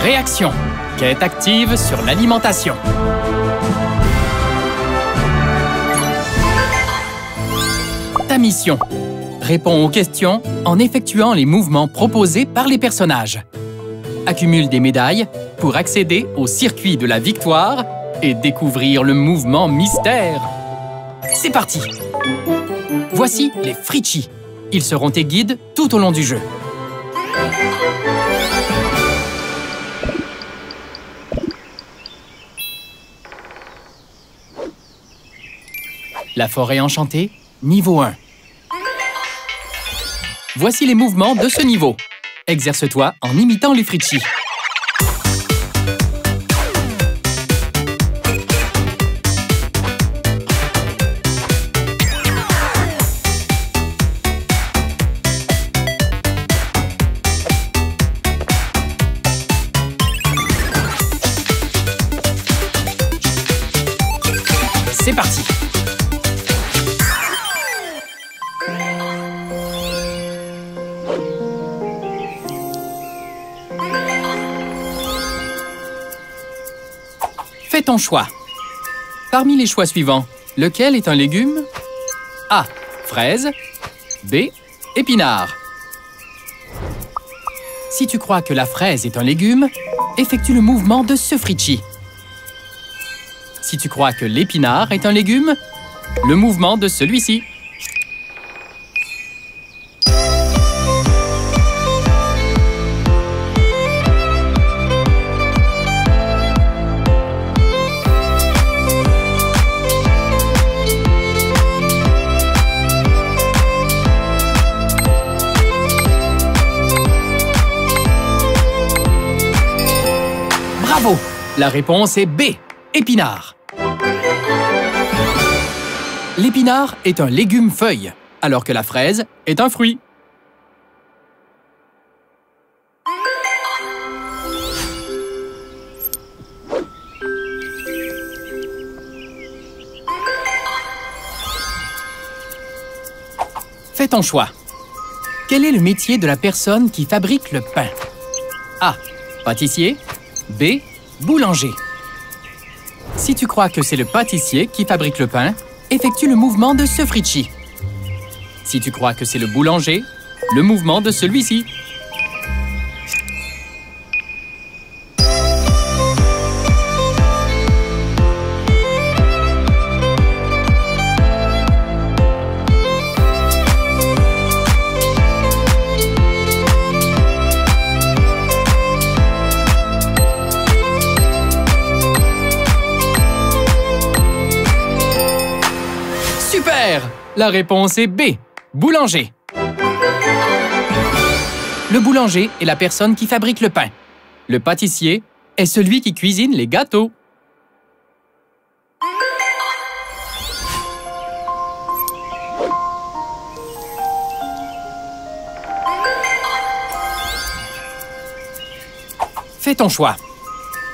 Réaction. Quête active sur l'alimentation. Ta mission. Réponds aux questions en effectuant les mouvements proposés par les personnages. Accumule des médailles pour accéder au circuit de la victoire et découvrir le mouvement mystère. C'est parti! Voici les Fritchis. Ils seront tes guides tout au long du jeu. La forêt enchantée, niveau 1. Voici les mouvements de ce niveau. Exerce-toi en imitant les Fritchis. C'est parti! Fais ton choix. Parmi les choix suivants, lequel est un légume? A. Fraise. B. Épinard. Si tu crois que la fraise est un légume, effectue le mouvement de ce Fritchi. Si tu crois que l'épinard est un légume, le mouvement de celui-ci. Bravo! La réponse est B. Épinard. L'épinard est un légume-feuille, alors que la fraise est un fruit. Fais ton choix. Quel est le métier de la personne qui fabrique le pain? A. Pâtissier. B. Boulanger. Si tu crois que c'est le pâtissier qui fabrique le pain, effectue le mouvement de ce Fritchi. Si tu crois que c'est le boulanger, le mouvement de celui-ci. Super! La réponse est B. Boulanger. Le boulanger est la personne qui fabrique le pain. Le pâtissier est celui qui cuisine les gâteaux. Fais ton choix.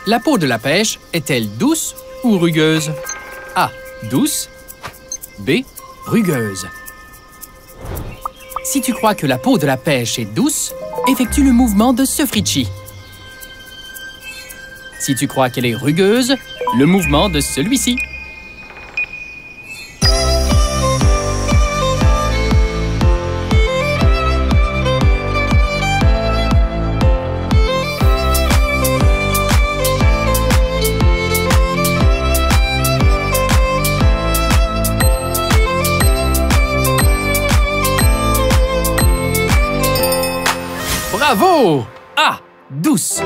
La peau de la pêche est-elle douce ou rugueuse? A. Douce. B. Rugueuse. Si tu crois que la peau de la pêche est douce, effectue le mouvement de ce Fritchi. Si tu crois qu'elle est rugueuse, le mouvement de celui-ci. Bravo! A. Douce.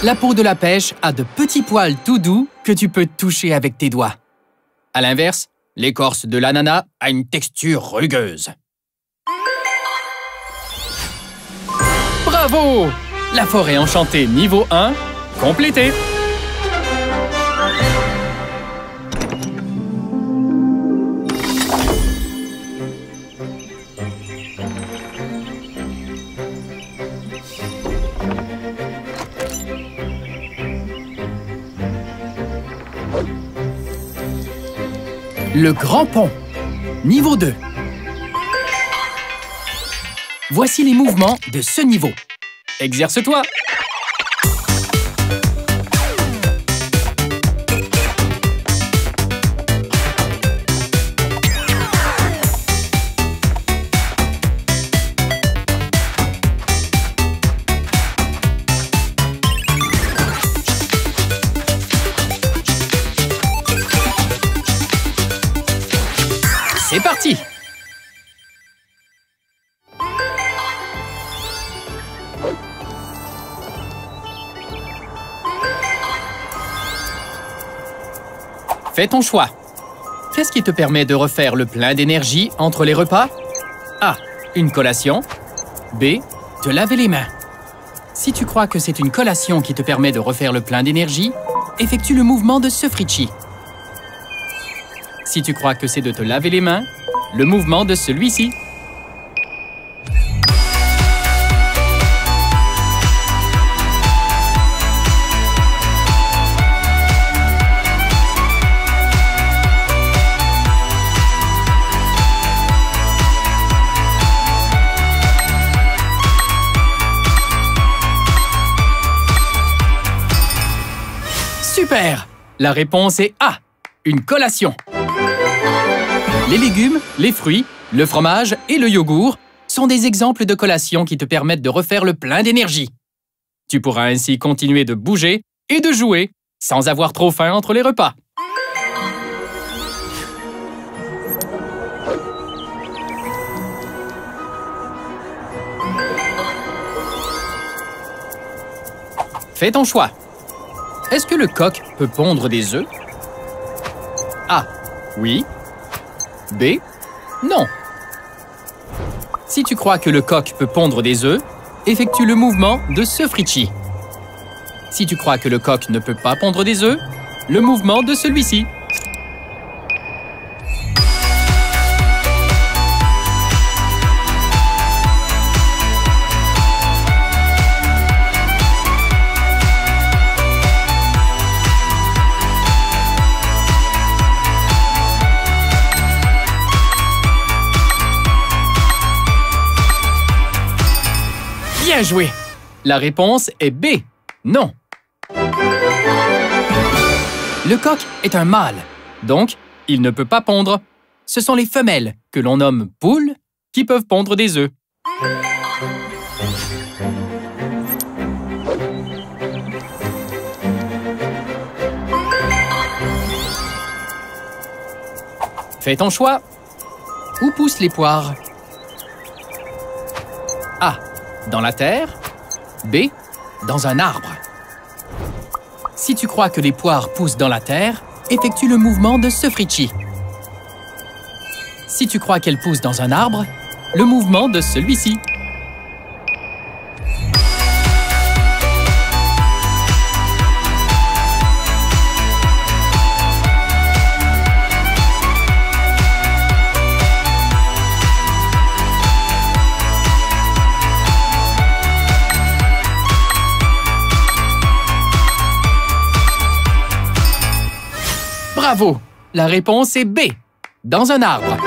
La peau de la pêche a de petits poils tout doux que tu peux toucher avec tes doigts. À l'inverse, l'écorce de l'ananas a une texture rugueuse. Bravo! La forêt enchantée niveau 1, complétée. Le grand pont, niveau 2. Voici les mouvements de ce niveau. Exerce-toi. C'est parti! Fais ton choix. Qu'est-ce qui te permet de refaire le plein d'énergie entre les repas? A. Une collation. B. Te laver les mains. Si tu crois que c'est une collation qui te permet de refaire le plein d'énergie, effectue le mouvement de Sofrichi. Si tu crois que c'est de te laver les mains, le mouvement de celui-ci. Super! La réponse est A. Une collation. Les légumes, les fruits, le fromage et le yogourt sont des exemples de collations qui te permettent de refaire le plein d'énergie. Tu pourras ainsi continuer de bouger et de jouer sans avoir trop faim entre les repas. Fais ton choix. Est-ce que le coq peut pondre des œufs? A. Oui. B. Non. Si tu crois que le coq peut pondre des œufs, effectue le mouvement de Sofrichi. Si tu crois que le coq ne peut pas pondre des œufs, le mouvement de celui-ci. Bien joué! La réponse est B. Non. Le coq est un mâle, donc il ne peut pas pondre. Ce sont les femelles, que l'on nomme poules, qui peuvent pondre des œufs. Fais ton choix. Où poussent les poires? A. Dans la terre. B. Dans un arbre. Si tu crois que les poires poussent dans la terre, effectue le mouvement de Sofrichi. Si tu crois qu'elles poussent dans un arbre, le mouvement de celui-ci. Bravo! La réponse est B. Dans un arbre.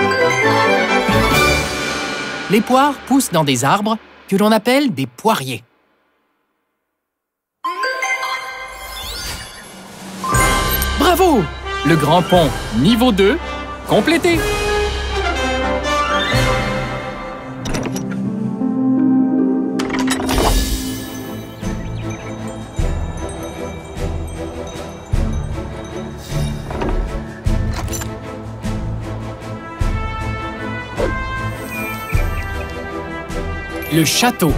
Les poires poussent dans des arbres que l'on appelle des poiriers. Bravo! Le grand pont niveau 2 complété. Le château,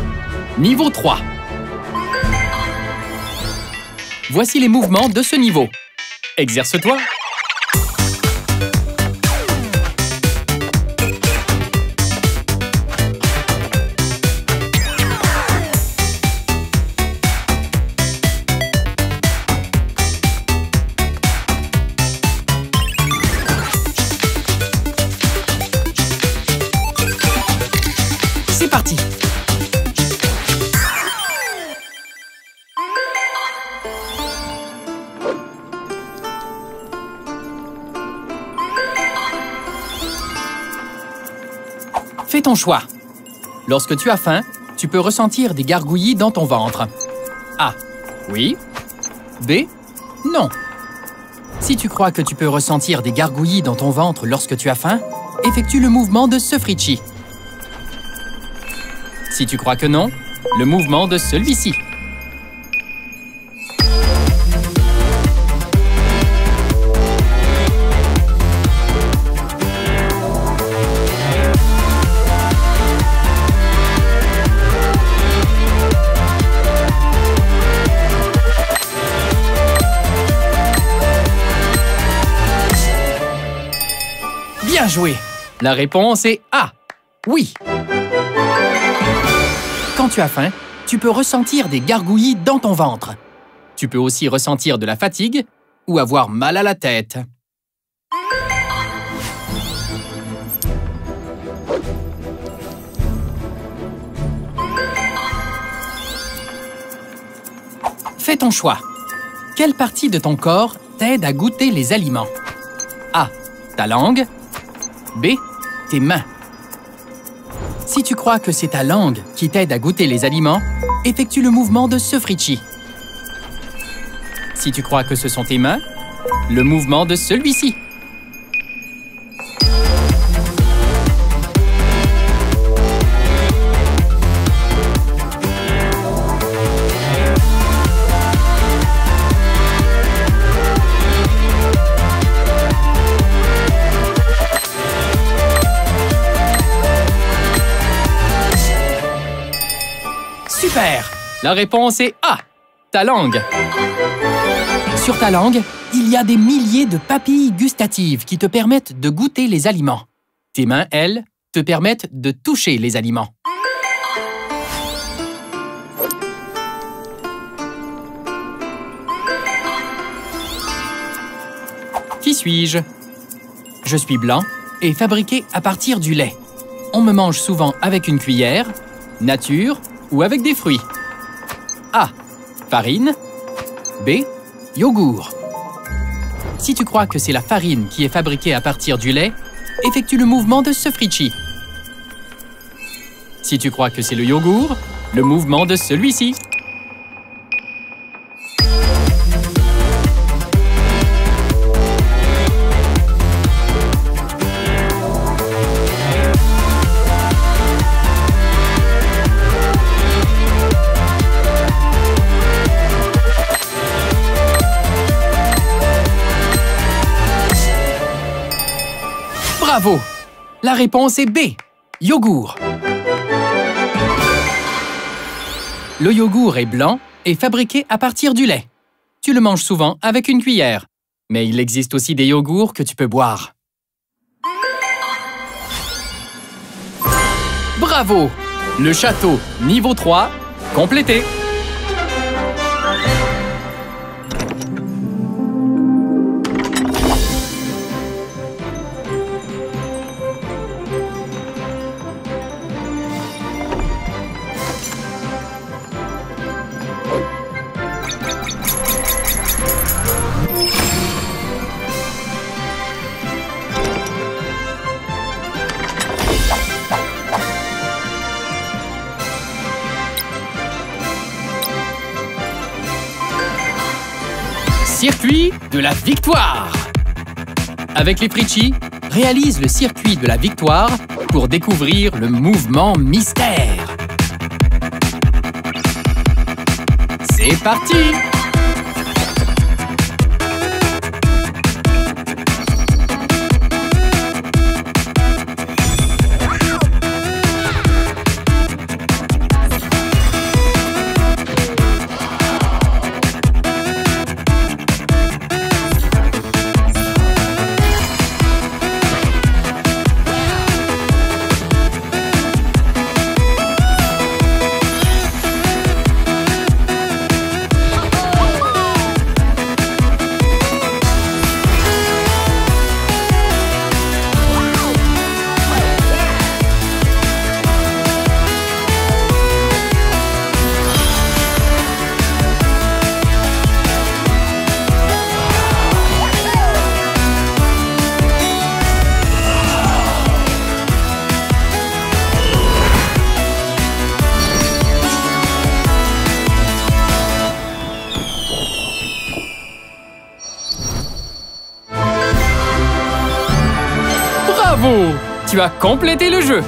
niveau 3. Voici les mouvements de ce niveau. Exerce-toi. C'est parti. Fais ton choix. Lorsque tu as faim, tu peux ressentir des gargouillis dans ton ventre. A. Oui. B. Non. Si tu crois que tu peux ressentir des gargouillis dans ton ventre lorsque tu as faim, effectue le mouvement de Sofrici. Si tu crois que non, le mouvement de celui-ci. Bien joué! La réponse est A. Oui. Quand tu as faim, tu peux ressentir des gargouillis dans ton ventre. Tu peux aussi ressentir de la fatigue ou avoir mal à la tête. Fais ton choix. Quelle partie de ton corps t'aide à goûter les aliments? A. Ta langue. B. Tes mains. Si tu crois que c'est ta langue qui t'aide à goûter les aliments, effectue le mouvement de Sofrici. Si tu crois que ce sont tes mains, le mouvement de celui-ci. Super! La réponse est A. Ta langue. Sur ta langue, il y a des milliers de papilles gustatives qui te permettent de goûter les aliments. Tes mains, elles, te permettent de toucher les aliments. Qui suis-je? Je suis blanc et fabriqué à partir du lait. On me mange souvent avec une cuillère, nature ou avec des fruits. A. Farine. B. Yogourt. Si tu crois que c'est la farine qui est fabriquée à partir du lait, effectue le mouvement de Sofrici. Si tu crois que c'est le yogourt, le mouvement de celui-ci. Bravo! La réponse est B. Yogourt. Le yogourt est blanc et fabriqué à partir du lait. Tu le manges souvent avec une cuillère. Mais il existe aussi des yogourts que tu peux boire. Bravo! Le château niveau 3, complété. Circuit de la victoire! Avec les Frici, réalise le circuit de la victoire pour découvrir le mouvement mystère. C'est parti! Bravo! Tu as complété le jeu!